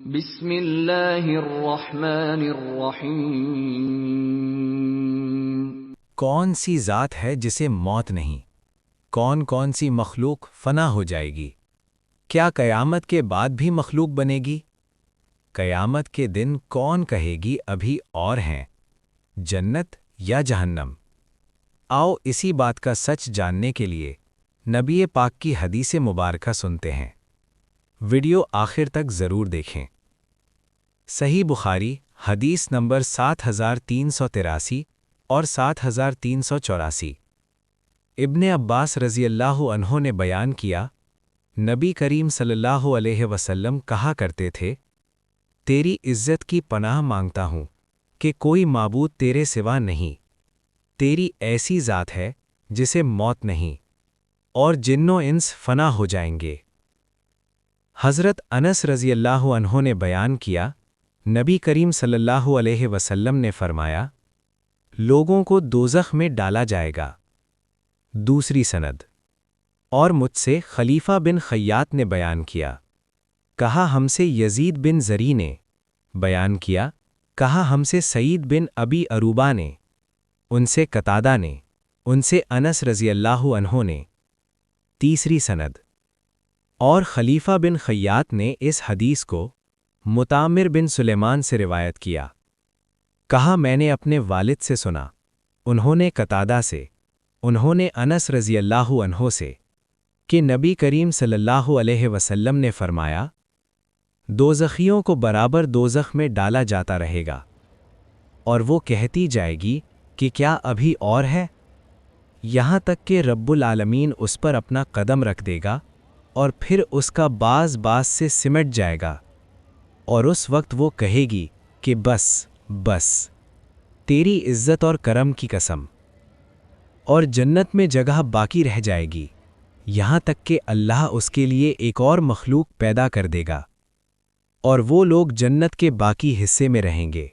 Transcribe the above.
بسم اللہ الرحمن الرحیم۔ کون سی ذات ہے جسے موت نہیں؟ کون کون سی مخلوق فنا ہو جائے گی؟ کیا قیامت کے بعد بھی مخلوق بنے گی؟ قیامت کے دن کون کہے گی ابھی اور ہیں، جنت یا جہنم؟ آؤ اسی بات کا سچ جاننے کے لیے نبی پاک کی حدیث مبارکہ سنتے ہیں۔ ویڈیو آخر تک ضرور دیکھیں۔ صحیح بخاری حدیث نمبر 7383 اور 7384۔ ابن عباس رضی اللہ عنہ نے بیان کیا، نبی کریم صلی اللہ علیہ وسلم کہا کرتے تھے، تیری عزت کی پناہ مانگتا ہوں کہ کوئی معبود تیرے سوا نہیں، تیری ایسی ذات ہے جسے موت نہیں، اور جن و انس فنا ہو جائیں گے۔ حضرت انس رضی اللہ عنہ نے بیان کیا، نبی کریم صلی اللہ علیہ وسلم نے فرمایا، لوگوں کو دوزخ میں ڈالا جائے گا۔ دوسری سند۔ اور مجھ سے خلیفہ بن خیاط نے بیان کیا، کہا ہم سے یزید بن زری نے بیان کیا، کہا ہم سے سعید بن ابی اروبہ نے، ان سے قتادہ نے، ان سے انس رضی اللہ عنہ نے۔ تیسری سند۔ اور خلیفہ بن خیاط نے اس حدیث کو متعمر بن سلیمان سے روایت کیا، کہا میں نے اپنے والد سے سنا، انہوں نے قتادہ سے، انہوں نے انس رضی اللہ عنہ سے، کہ نبی کریم صلی اللہ علیہ وسلم نے فرمایا، دوزخیوں کو برابر دوزخ میں ڈالا جاتا رہے گا، اور وہ کہتی جائے گی کہ کیا ابھی اور ہے، یہاں تک کہ رب العالمین اس پر اپنا قدم رکھ دے گا اور پھر اس کا باز سے سمٹ جائے گا، اور اس وقت وہ کہے گی کہ بس بس، تیری عزت اور کرم کی قسم، اور جنت میں جگہ باقی رہ جائے گی، یہاں تک کہ اللہ اس کے لیے ایک اور مخلوق پیدا کر دے گا، اور وہ لوگ جنت کے باقی حصے میں رہیں گے۔